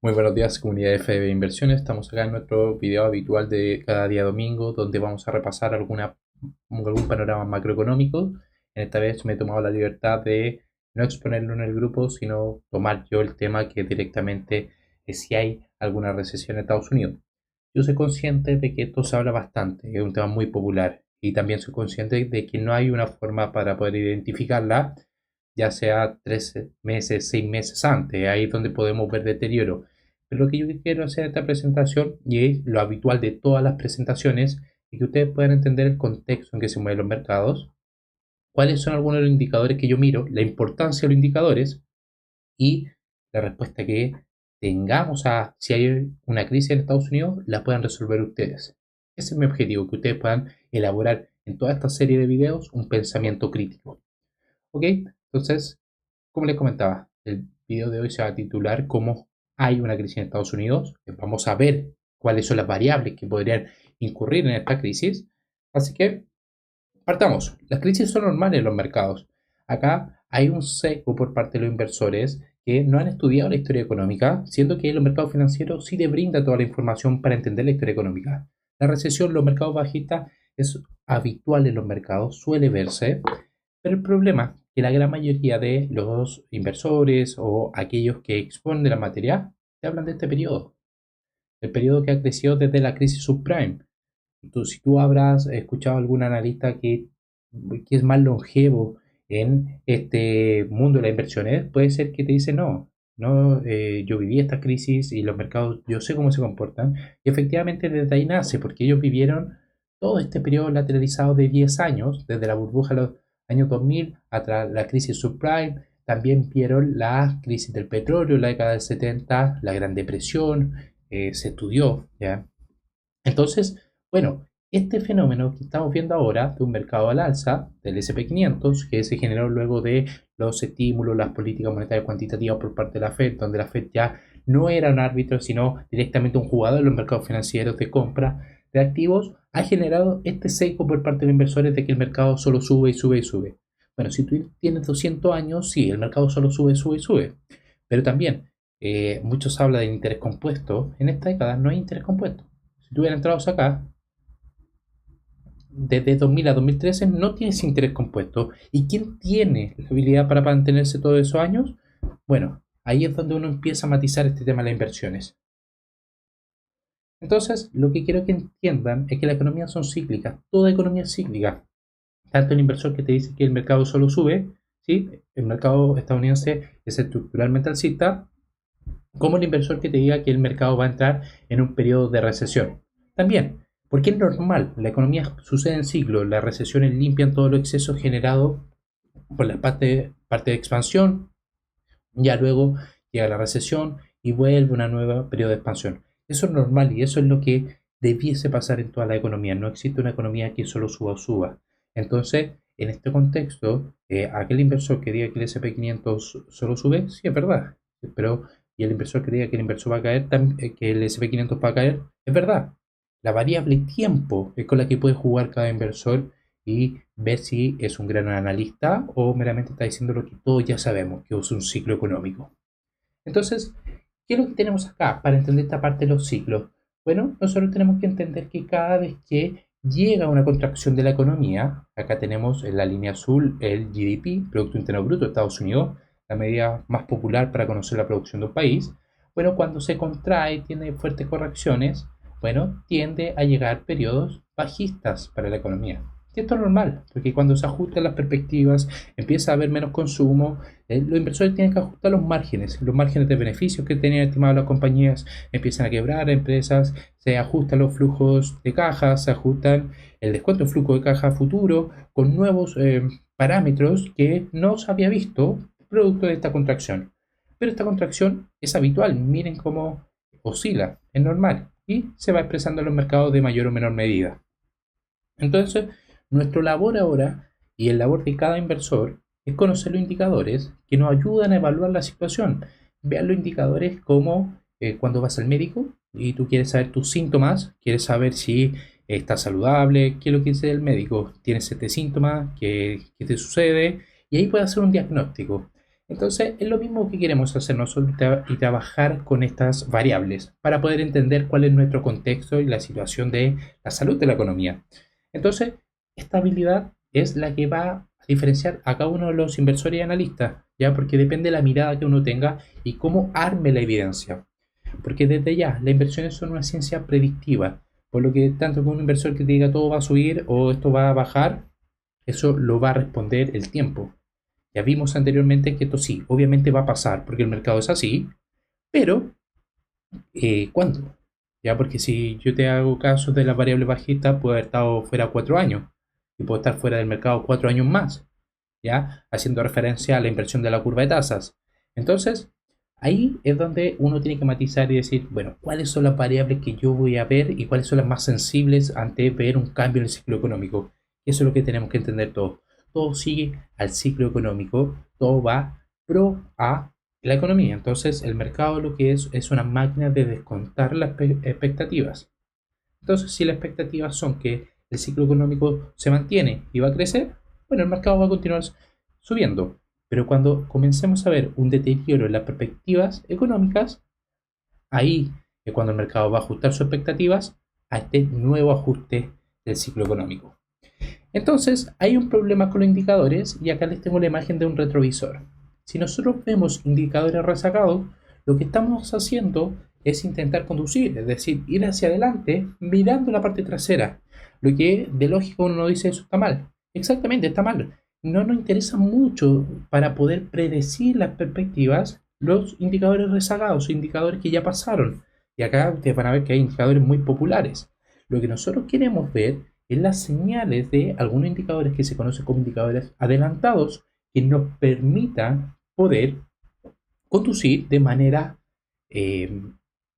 Muy buenos días, comunidad de FDB Inversiones. Estamos acá en nuestro video habitual de cada día domingo, donde vamos a repasar algún panorama macroeconómico. En esta vez me he tomado la libertad de no exponerlo en el grupo, sino tomar yo el tema que directamente es si hay alguna recesión en Estados Unidos. Yo soy consciente de que esto se habla bastante, es un tema muy popular, y también soy consciente de que no hay una forma para poder identificarla, ya sea 3 meses, 6 meses antes, ahí es donde podemos ver deterioro. Pero lo que yo quiero hacer en esta presentación, y es lo habitual de todas las presentaciones, es que ustedes puedan entender el contexto en que se mueven los mercados, cuáles son algunos de los indicadores que yo miro, la importancia de los indicadores y la respuesta que tengamos a si hay una crisis en Estados Unidos, la puedan resolver ustedes. Ese es mi objetivo, que ustedes puedan elaborar en toda esta serie de videos un pensamiento crítico. ¿Ok? Entonces, como les comentaba, el video de hoy se va a titular ¿Cómo hay una crisis en Estados Unidos? Vamos a ver cuáles son las variables que podrían incurrir en esta crisis. Así que partamos. Las crisis son normales en los mercados. Acá hay un sesgo por parte de los inversores que no han estudiado la historia económica, siendo que los mercados financieros sí les brinda toda la información para entender la historia económica. La recesión en los mercados bajistas es habitual en los mercados, suele verse, pero el problema es que la gran mayoría de los inversores o aquellos que exponen de la materia te hablan de este periodo, el periodo que ha crecido desde la crisis subprime. Si tú habrás escuchado a algún analista que es más longevo en este mundo de las inversiones, puede ser que te dice no, yo viví esta crisis y los mercados, yo sé cómo se comportan. Y efectivamente desde ahí nace, porque ellos vivieron todo este periodo lateralizado de 10 años, desde la burbuja de los años 2000 hasta la crisis subprime. También vieron la crisis del petróleo, la década del 70, la Gran Depresión, se estudió, ¿ya? Entonces, bueno, este fenómeno que estamos viendo ahora de un mercado al alza, del SP500, que se generó luego de los estímulos, las políticas monetarias cuantitativas por parte de la Fed, donde la Fed ya no era un árbitro, sino directamente un jugador en los mercados financieros de compra de activos, ha generado este sesgo por parte de los inversores de que el mercado solo sube y sube y sube. Bueno, si tú tienes 200 años, sí, el mercado solo sube, sube y sube. Pero también, muchos hablan de interés compuesto. En esta década no hay interés compuesto. Si tú hubieras entrado acá, desde 2000 a 2013 no tienes interés compuesto. ¿Y quién tiene la habilidad para mantenerse todos esos años? Bueno, ahí es donde uno empieza a matizar este tema de las inversiones. Entonces, lo que quiero que entiendan es que las economías son cíclicas. Toda economía es cíclica. Tanto el inversor que te dice que el mercado solo sube, ¿sí? El mercado estadounidense es estructuralmente alcista, como el inversor que te diga que el mercado va a entrar en un periodo de recesión. También, porque es normal, la economía sucede en ciclos, las recesiones limpian todos los excesos generados por la parte de expansión, ya luego llega la recesión y vuelve una nueva periodo de expansión. Eso es normal y eso es lo que debiese pasar en toda la economía. No existe una economía que solo suba o suba. Entonces, en este contexto, aquel inversor que diga que el SP500 solo sube, sí es verdad, pero y el inversor que diga que el inversor va a caer, que el SP500 va a caer, es verdad. La variable tiempo es con la que puede jugar cada inversor y ver si es un gran analista o meramente está diciendo lo que todos ya sabemos, que es un ciclo económico. Entonces, ¿qué es lo que tenemos acá para entender esta parte de los ciclos? Bueno, nosotros tenemos que entender que cada vez que llega una contracción de la economía, acá tenemos en la línea azul el GDP, Producto Interno Bruto de Estados Unidos, la medida más popular para conocer la producción de un país. Bueno, cuando se contrae, tiene fuertes correcciones, bueno, tiende a llegar periodos bajistas para la economía. Y esto es normal, porque cuando se ajustan las perspectivas, empieza a haber menos consumo, los inversores tienen que ajustar los márgenes de beneficios que tenían estimados las compañías, empiezan a quebrar empresas, se ajustan los flujos de caja, se ajustan el descuento de flujo de caja futuro con nuevos parámetros que no se había visto producto de esta contracción. Pero esta contracción es habitual, miren cómo oscila, es normal y se va expresando en los mercados de mayor o menor medida. Entonces, nuestra labor ahora y el labor de cada inversor es conocer los indicadores que nos ayudan a evaluar la situación. Vean los indicadores como cuando vas al médico y tú quieres saber tus síntomas, quieres saber si estás saludable, qué es lo que dice el médico, tienes este síntoma, qué te sucede, y ahí puedes hacer un diagnóstico. Entonces, es lo mismo que queremos hacer nosotros y trabajar con estas variables para poder entender cuál es nuestro contexto y la situación de la salud de la economía. Entonces, esta habilidad es la que va a diferenciar a cada uno de los inversores y analistas, ¿ya? Porque depende de la mirada que uno tenga y cómo arme la evidencia. Porque desde ya, las inversiones son una ciencia predictiva, por lo que tanto que un inversor que te diga todo va a subir o esto va a bajar, eso lo va a responder el tiempo. Ya vimos anteriormente que esto sí, obviamente va a pasar porque el mercado es así, pero ¿cuándo? Ya, porque si yo te hago caso de las variables bajistas, puedo haber estado fuera 4 años y puedo estar fuera del mercado 4 años más, ya, haciendo referencia a la inversión de la curva de tasas. Entonces, ahí es donde uno tiene que matizar y decir, bueno, ¿cuáles son las variables que yo voy a ver y cuáles son las más sensibles ante ver un cambio en el ciclo económico? Eso es lo que tenemos que entender todos. Todo sigue al ciclo económico, todo va pro a la economía. Entonces, el mercado lo que es una máquina de descontar las expectativas. Entonces, si las expectativas son que el ciclo económico se mantiene y va a crecer, bueno, el mercado va a continuar subiendo. Pero cuando comencemos a ver un deterioro en las perspectivas económicas, ahí es cuando el mercado va a ajustar sus expectativas a este nuevo ajuste del ciclo económico. Entonces, hay un problema con los indicadores y acá les tengo la imagen de un retrovisor. Si nosotros vemos indicadores rezagados, lo que estamos haciendo es intentar conducir, es decir, ir hacia adelante mirando la parte trasera. Lo que de lógica uno no dice eso está mal. Exactamente, está mal. No nos interesa mucho para poder predecir las perspectivas los indicadores rezagados, indicadores que ya pasaron. Y acá ustedes van a ver que hay indicadores muy populares. Lo que nosotros queremos ver es las señales de algunos indicadores que se conocen como indicadores adelantados que nos permitan poder conducir de manera eh,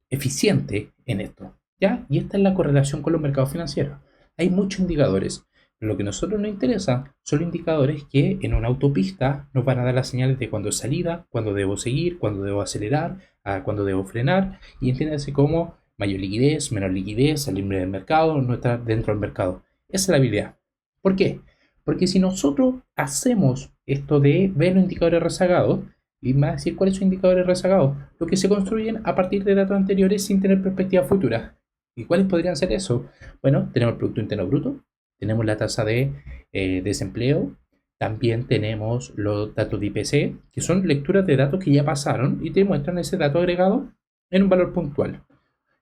eficiente en esto, ¿ya? Y esta es la correlación con los mercados financieros. Hay muchos indicadores, pero lo que a nosotros nos interesa son los indicadores que en una autopista nos van a dar las señales de cuándo es salida, cuándo debo seguir, cuándo debo acelerar, cuándo debo frenar, y entiéndase como mayor liquidez, menor liquidez, salir del mercado, no estar dentro del mercado. Esa es la habilidad. ¿Por qué? Porque si nosotros hacemos esto de ver los indicadores rezagados, y más decir cuáles son indicadores rezagados, lo que se construyen a partir de datos anteriores sin tener perspectiva futura. ¿Y cuáles podrían ser eso? Bueno, tenemos el Producto Interno Bruto, tenemos la tasa de desempleo, también tenemos los datos de IPC, que son lecturas de datos que ya pasaron y te muestran ese dato agregado en un valor puntual.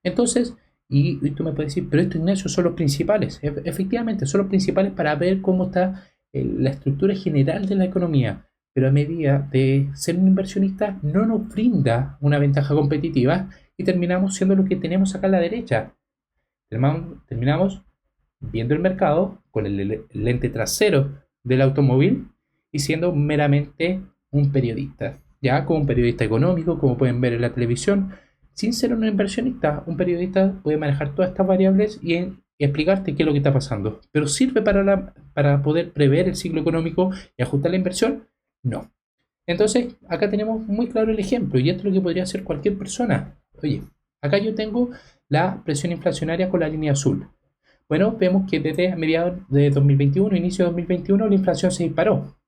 Entonces, y tú me puedes decir, pero estos, Ignacio, son los principales. Efectivamente, son los principales para ver cómo está la estructura general de la economía. Pero a medida de ser un inversionista, no nos brinda una ventaja competitiva y terminamos siendo lo que tenemos acá a la derecha. Terminamos viendo el mercado con el lente trasero del automóvil y siendo meramente un periodista. Ya como un periodista económico, como pueden ver en la televisión, sin ser un inversionista, un periodista puede manejar todas estas variables y explicarte qué es lo que está pasando. Pero ¿sirve para poder prever el ciclo económico y ajustar la inversión? No. Entonces, acá tenemos muy claro el ejemplo y esto es lo que podría hacer cualquier persona. Oye, acá yo tengo la presión inflacionaria con la línea azul. Bueno, vemos que desde mediados de 2021, inicio de 2021, la inflación se disparó.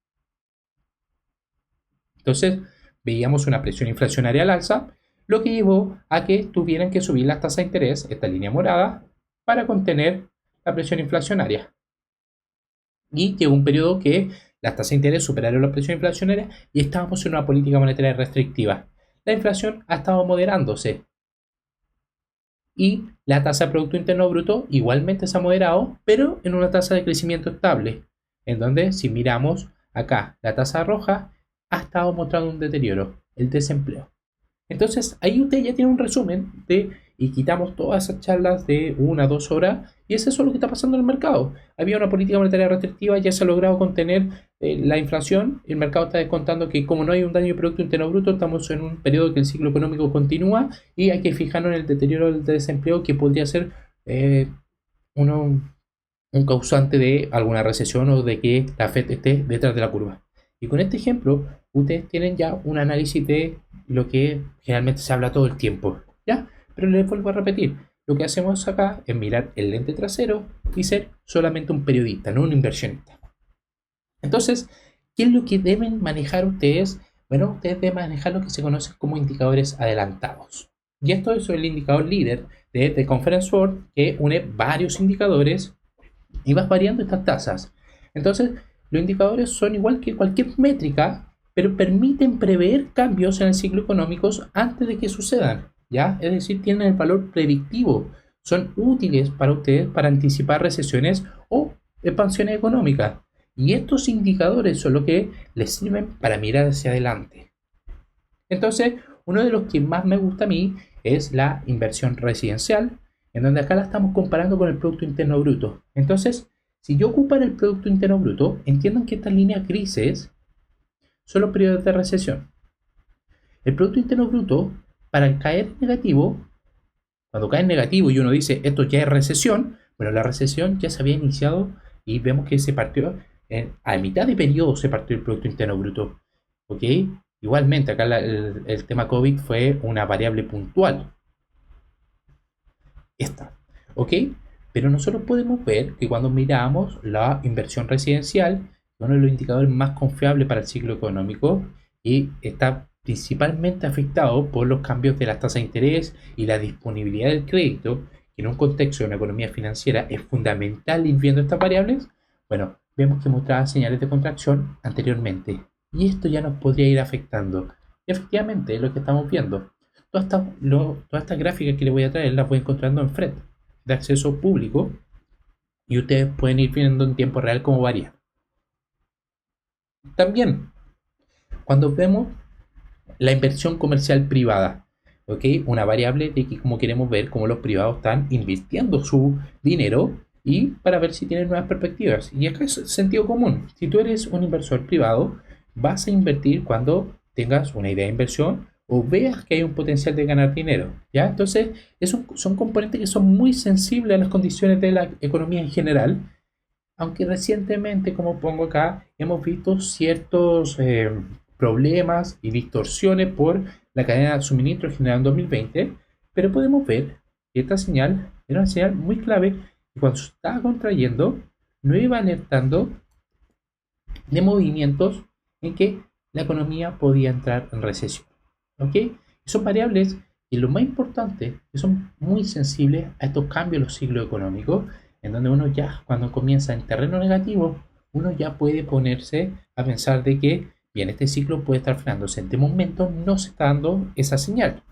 Entonces, veíamos una presión inflacionaria al alza, lo que llevó a que tuvieran que subir las tasas de interés, esta línea morada, para contener la presión inflacionaria. Y llegó un periodo que las tasas de interés superaron la presión inflacionaria y estábamos en una política monetaria restrictiva. La inflación ha estado moderándose y la tasa de Producto Interno Bruto igualmente se ha moderado, pero en una tasa de crecimiento estable, en donde si miramos acá la tasa roja ha estado mostrando un deterioro, el desempleo. Entonces ahí usted ya tiene un resumen y quitamos todas esas charlas de 1 a 2 horas y es eso lo que está pasando en el mercado. Había una política monetaria restrictiva, ya se ha logrado contener la inflación, el mercado está descontando que como no hay un daño de Producto Interno Bruto, estamos en un periodo que el ciclo económico continúa y hay que fijarnos en el deterioro del desempleo que podría ser un causante de alguna recesión o de que la Fed esté detrás de la curva. Y con este ejemplo, ustedes tienen ya un análisis de lo que generalmente se habla todo el tiempo, ¿ya? Pero les vuelvo a repetir, lo que hacemos acá es mirar el lente trasero y ser solamente un periodista, no un inversionista. Entonces, ¿qué es lo que deben manejar ustedes Bueno, ustedes deben manejar lo que se conoce como indicadores adelantados. Y esto es el indicador líder de The Conference Board, que une varios indicadores y vas variando estas tasas. Entonces, los indicadores son igual que cualquier métrica, pero permiten prever cambios en el ciclo económico antes de que sucedan, ¿ya? Es decir, tienen el valor predictivo. Son útiles para ustedes para anticipar recesiones o expansiones económicas. Y estos indicadores son los que les sirven para mirar hacia adelante. Entonces, uno de los que más me gusta a mí es la inversión residencial, en donde acá la estamos comparando con el Producto Interno Bruto. Entonces, si yo ocupara el Producto Interno Bruto, entiendan que estas líneas grises son los periodos de recesión. El Producto Interno Bruto, para caer negativo, cuando cae en negativo y uno dice esto ya es recesión, bueno, la recesión ya se había iniciado y vemos que se partió, a mitad de periodo se partió el Producto Interno Bruto. ¿Ok? Igualmente, acá el tema COVID fue una variable puntual. Esta. ¿Ok? Pero nosotros podemos ver que cuando miramos la inversión residencial, uno de los indicadores más confiables para el ciclo económico y está principalmente afectado por los cambios de las tasas de interés y la disponibilidad del crédito, que en un contexto de una economía financiera es fundamental ir viendo estas variables. Bueno, vemos que mostraba señales de contracción anteriormente y esto ya nos podría ir afectando. Y efectivamente es lo que estamos viendo. Todas estas gráficas que les voy a traer las voy encontrando en FRED de acceso público y ustedes pueden ir viendo en tiempo real cómo varía. También, cuando vemos la inversión comercial privada, ¿ok? Una variable de que como queremos ver cómo los privados están invirtiendo su dinero y para ver si tienen nuevas perspectivas. Y acá es sentido común. Si tú eres un inversor privado, vas a invertir cuando tengas una idea de inversión o veas que hay un potencial de ganar dinero, ¿ya? Entonces, esos son componentes que son muy sensibles a las condiciones de la economía en general, aunque recientemente, como pongo acá, hemos visto ciertos problemas y distorsiones por la cadena de suministro generada en 2020, pero podemos ver que esta señal era una señal muy clave y cuando se estaba contrayendo, no iba alertando de movimientos en que la economía podía entrar en recesión. ¿Ok? Son variables y lo más importante, que son muy sensibles a estos cambios en los ciclos económicos, en donde uno ya, cuando comienza en terreno negativo, uno ya puede ponerse a pensar de que, bien, este ciclo puede estar frenándose. En este momento no se está dando esa señal.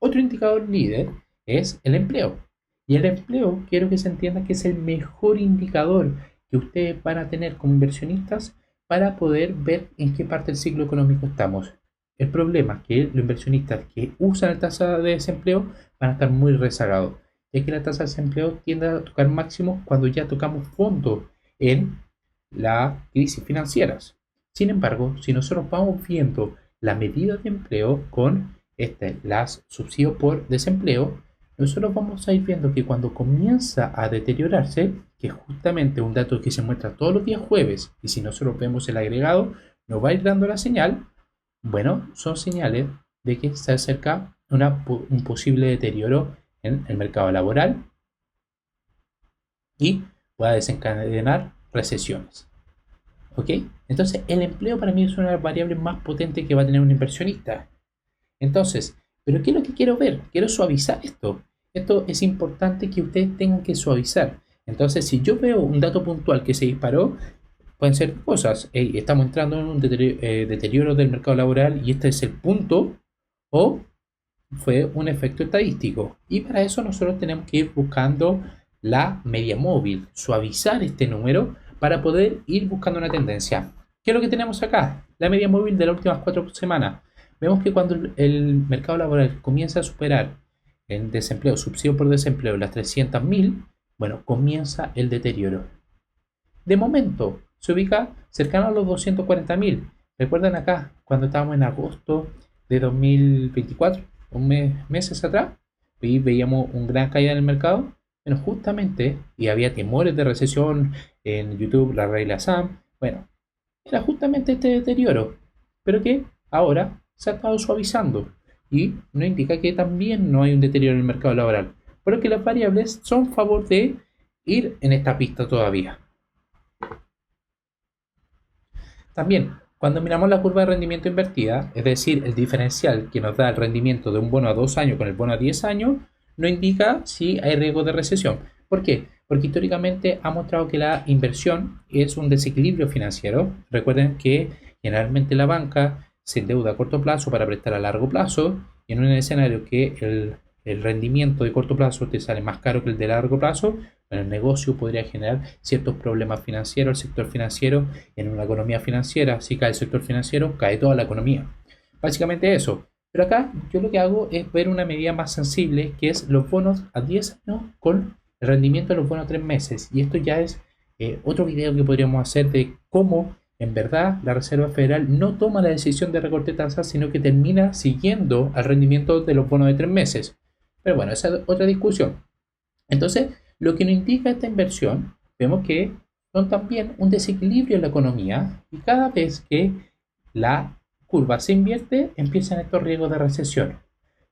Otro indicador líder es el empleo. Y el empleo, quiero que se entienda que es el mejor indicador que ustedes van a tener como inversionistas para poder ver en qué parte del ciclo económico estamos. El problema es que los inversionistas que usan la tasa de desempleo van a estar muy rezagados, ya que la tasa de desempleo tiende a tocar máximo cuando ya tocamos fondo en las crisis financieras. Sin embargo, si nosotros vamos viendo la medida de empleo con las subsidios por desempleo, nosotros vamos a ir viendo que cuando comienza a deteriorarse, que es justamente un dato que se muestra todos los días jueves, y si nosotros vemos el agregado, nos va a ir dando la señal, bueno, son señales de que se acerca un posible deterioro en el mercado laboral y pueda desencadenar recesiones. ¿Ok? Entonces, el empleo para mí es una de las variables más potentes que va a tener un inversionista. Entonces, ¿pero qué es lo que quiero ver? Quiero suavizar esto. Esto es importante que ustedes tengan que suavizar. Entonces, si yo veo un dato puntual que se disparó, pueden ser cosas. Hey, estamos entrando en un deterioro del mercado laboral y este es el punto, o fue un efecto estadístico. Y para eso nosotros tenemos que ir buscando la media móvil, suavizar este número para poder ir buscando una tendencia. ¿Qué es lo que tenemos acá? La media móvil de las últimas 4 semanas. Vemos que cuando el mercado laboral comienza a superar el desempleo, subsidio por desempleo, las 300.000, bueno, comienza el deterioro. De momento, se ubica cercano a los 240.000. ¿Recuerdan acá cuando estábamos en agosto de 2024, meses atrás? Y veíamos una gran caída en el mercado. Bueno, justamente, y había temores de recesión en YouTube, la regla Sam. Bueno, era justamente este deterioro, pero que ahora se ha estado suavizando y nos indica que también no hay un deterioro en el mercado laboral, pero que las variables son a favor de ir en esta pista todavía. También, Cuando miramos la curva de rendimiento invertida, es decir, el diferencial que nos da el rendimiento de un bono a 2 años con el bono a 10 años, no indica si hay riesgo de recesión. ¿Por qué? Porque históricamente ha mostrado que la inversión es un desequilibrio financiero. Recuerden que generalmente la banca se endeuda a corto plazo para prestar a largo plazo, y en un escenario que el rendimiento de corto plazo te sale más caro que el de largo plazo, bueno, el negocio podría generar ciertos problemas financieros, el sector financiero, en una economía financiera, si cae el sector financiero, cae toda la economía. Básicamente eso. Pero acá yo lo que hago es ver una medida más sensible, que es los bonos a 10 años con el rendimiento de los bonos a 3 meses. Y esto ya es otro video que podríamos hacer de cómo en verdad la Reserva Federal no toma la decisión de recorte tasas, sino que termina siguiendo al rendimiento de los bonos de 3 meses. Pero bueno, esa es otra discusión. Entonces, lo que nos indica esta inversión, vemos que son también un desequilibrio en la economía, y cada vez que la curva se invierte, empiezan estos riesgos de recesión.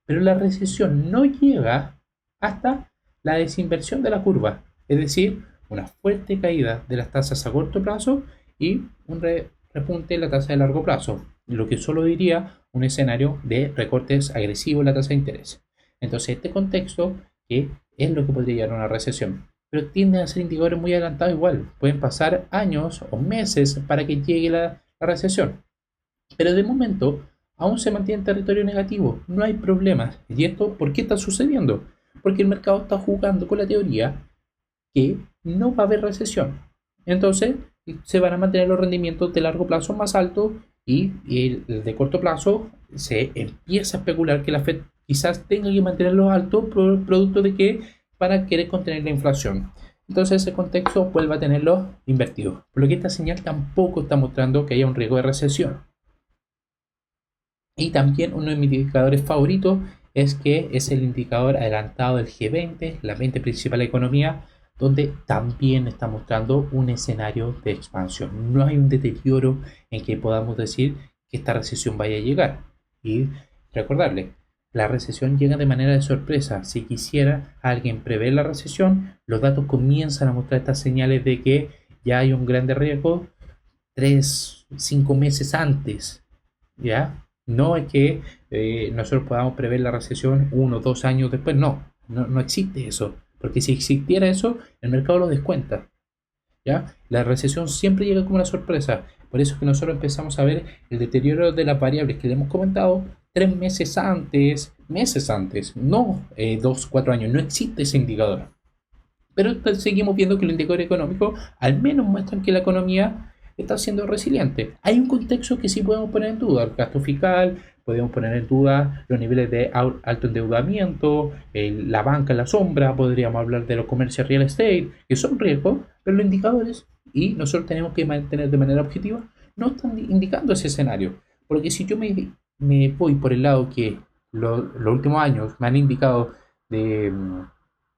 Pero la recesión no llega hasta la desinversión de la curva, es decir, una fuerte caída de las tasas a corto plazo y un repunte en la tasa de largo plazo, lo que solo diría un escenario de recortes agresivos en la tasa de interés. Entonces, este contexto que es lo que podría llevar a una recesión. Pero tienden a ser indicadores muy adelantados igual. Pueden pasar años o meses para que llegue la recesión. Pero de momento aún se mantiene en territorio negativo. No hay problemas. ¿Y esto por qué está sucediendo? Porque el mercado está jugando con la teoría que no va a haber recesión. Entonces se van a mantener los rendimientos de largo plazo más altos, y el de corto plazo se empieza a especular que la Fed quizás tenga que mantenerlos altos producto de que para querer contener la inflación. Entonces ese contexto vuelve a tenerlos invertidos. Por lo que esta señal tampoco está mostrando que haya un riesgo de recesión. Y también uno de mis indicadores favoritos es que es el indicador adelantado del G20, la 20 principal economía, donde también está mostrando un escenario de expansión. No hay un deterioro en que podamos decir que esta recesión vaya a llegar. Y recordarle, la recesión llega de manera de sorpresa. Si quisiera alguien prever la recesión, los datos comienzan a mostrar estas señales de que ya hay un grande riesgo 3-5 meses antes, ¿ya? No es que nosotros podamos prever la recesión 1 o 2 años después, no existe eso. Porque si existiera eso, el mercado lo descuenta, ¿ya? La recesión siempre llega como una sorpresa. Por eso es que nosotros empezamos a ver el deterioro de las variables que le hemos comentado 3 meses antes, no 2-4 años. No existe ese indicador. Pero seguimos viendo que los indicadores económicos al menos muestran que la economía está siendo resiliente. Hay un contexto que sí podemos poner en duda: el gasto fiscal, podemos poner en duda los niveles de alto endeudamiento, la banca en la sombra, podríamos hablar de los comercios real estate, que son riesgos, pero los indicadores, y nosotros tenemos que mantener de manera objetiva, no están indicando ese escenario. Porque si yo me voy por el lado que los últimos años me han indicado de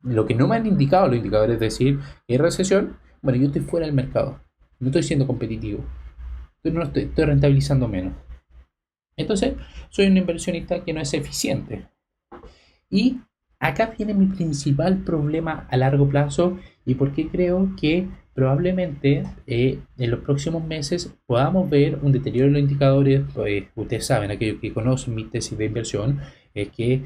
lo que no me han indicado los indicadores, es decir, que hay recesión, bueno, yo estoy fuera del mercado, no estoy siendo competitivo, estoy rentabilizando menos. Entonces, soy un inversionista que no es eficiente. Y acá viene mi principal problema a largo plazo, y por qué creo que probablemente en los próximos meses podamos ver un deterioro en los indicadores. Ustedes saben, aquellos que conocen mi tesis de inversión, es que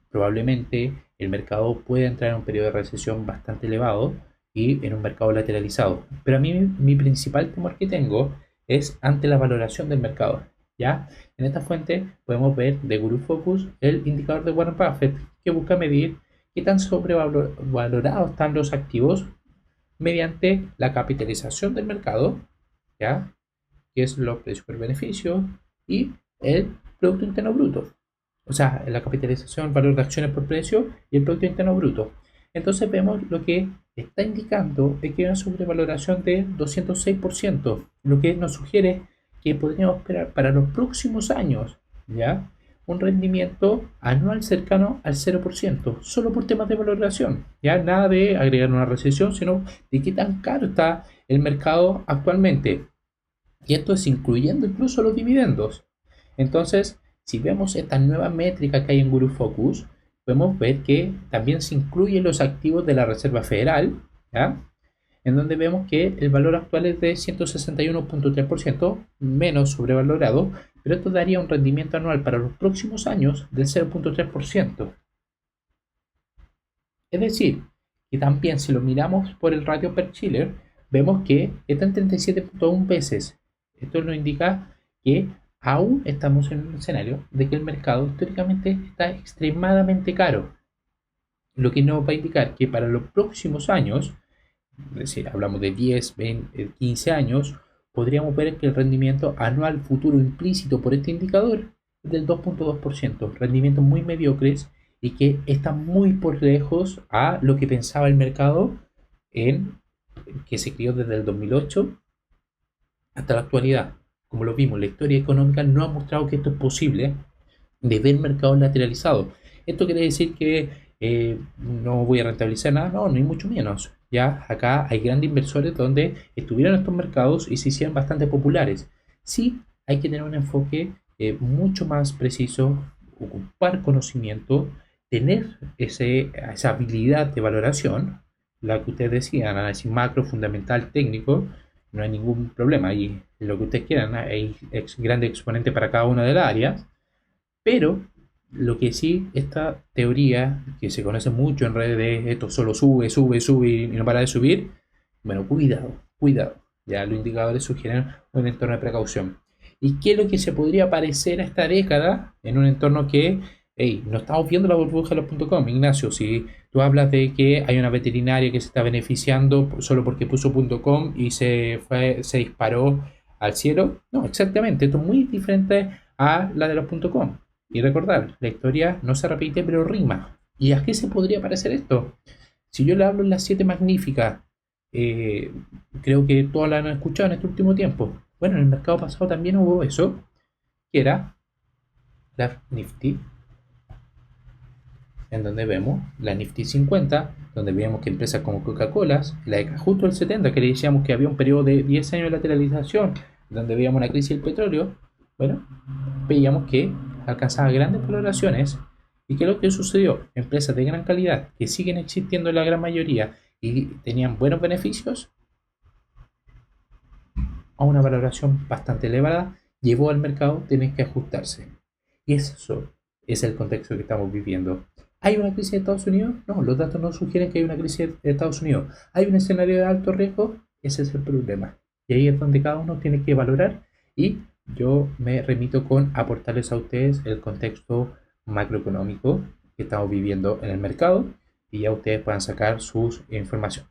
probablemente el mercado puede entrar en un periodo de recesión bastante elevado y en un mercado lateralizado. Pero a mí mi principal temor que tengo es ante la valoración del mercado, ¿ya? En esta fuente podemos ver de Guru Focus el indicador de Warren Buffett, que busca medir qué tan sobrevalorados están los activos mediante la capitalización del mercado, ¿ya? Que es los precios por beneficio y el Producto Interno Bruto. O sea, la capitalización, el valor de acciones por precio y el Producto Interno Bruto. Entonces vemos lo que está indicando es que hay una sobrevaloración de 206%, lo que nos sugiere que podríamos esperar para los próximos años, ¿ya?, un rendimiento anual cercano al 0%, solo por temas de valoración, ya nada de agregar una recesión, sino de qué tan caro está el mercado actualmente. Y esto es incluyendo incluso los dividendos. Entonces, si vemos esta nueva métrica que hay en Guru Focus, podemos ver que también se incluyen los activos de la Reserva Federal, ¿ya? en donde vemos que el valor actual es de 161.3%, menos sobrevalorado, pero esto daría un rendimiento anual para los próximos años del 0.3%. Es decir, que también si lo miramos por el ratio per-Shiller, vemos que está en 37.1 veces. Esto nos indica que aún estamos en un escenario de que el mercado históricamente está extremadamente caro, lo que nos va a indicar que para los próximos años, es decir, hablamos de 10, 20, 15 años, podríamos ver que el rendimiento anual futuro implícito por este indicador es del 2.2%, rendimientos muy mediocres y que están muy por lejos a lo que pensaba el mercado que se crió desde el 2008 hasta la actualidad. Como lo vimos, la historia económica no ha mostrado que esto es posible de ver mercados lateralizados. Esto quiere decir que no voy a rentabilizar nada, no, ni mucho menos. Ya acá hay grandes inversores donde estuvieron estos mercados y se hicieron bastante populares. Sí, hay que tener un enfoque mucho más preciso, ocupar conocimiento, tener esa habilidad de valoración, la que ustedes decían, análisis macro, fundamental, técnico, no hay ningún problema. Y lo que ustedes quieran, hay grandes exponentes para cada una de las áreas, pero lo que sí, esta teoría que se conoce mucho en redes de esto solo sube, sube, sube y no para de subir, bueno, cuidado, cuidado. Ya los indicadores sugieren un entorno de precaución. ¿Y qué es lo que se podría parecer a esta década en un entorno que, hey, no estamos viendo la burbuja de los .com, Ignacio? Si tú hablas de que hay una veterinaria que se está beneficiando solo porque puso .com y se disparó al cielo, no, exactamente, esto es muy diferente a la de los .com. Y recordar, la historia no se repite, pero rima. ¿Y a qué se podría parecer esto? Si yo le hablo en las 7 magníficas, creo que todas la han escuchado en este último tiempo. Bueno, en el mercado pasado también hubo eso, que era la Nifty, en donde vemos la Nifty 50, donde veíamos que empresas como Coca-Cola, la de justo el 70, que le decíamos que había un periodo de 10 años de lateralización, donde veíamos una crisis del petróleo, bueno, veíamos que alcanzaba grandes valoraciones. ¿Y qué es lo que sucedió? Empresas de gran calidad que siguen existiendo en la gran mayoría y tenían buenos beneficios a una valoración bastante elevada, llevó al mercado a tener que ajustarse. Y eso es el contexto que estamos viviendo. ¿Hay una crisis de Estados Unidos? No, los datos no sugieren que hay una crisis de Estados Unidos. ¿Hay un escenario de alto riesgo? Ese es el problema. Y ahí es donde cada uno tiene que valorar, y yo me remito con aportarles a ustedes el contexto macroeconómico que estamos viviendo en el mercado y ya ustedes puedan sacar sus información.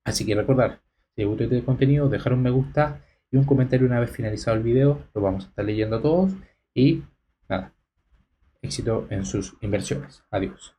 Así que recordar, si les gustó este contenido, dejar un me gusta y un comentario una vez finalizado el video. Lo vamos a estar leyendo todos y nada, éxito en sus inversiones. Adiós.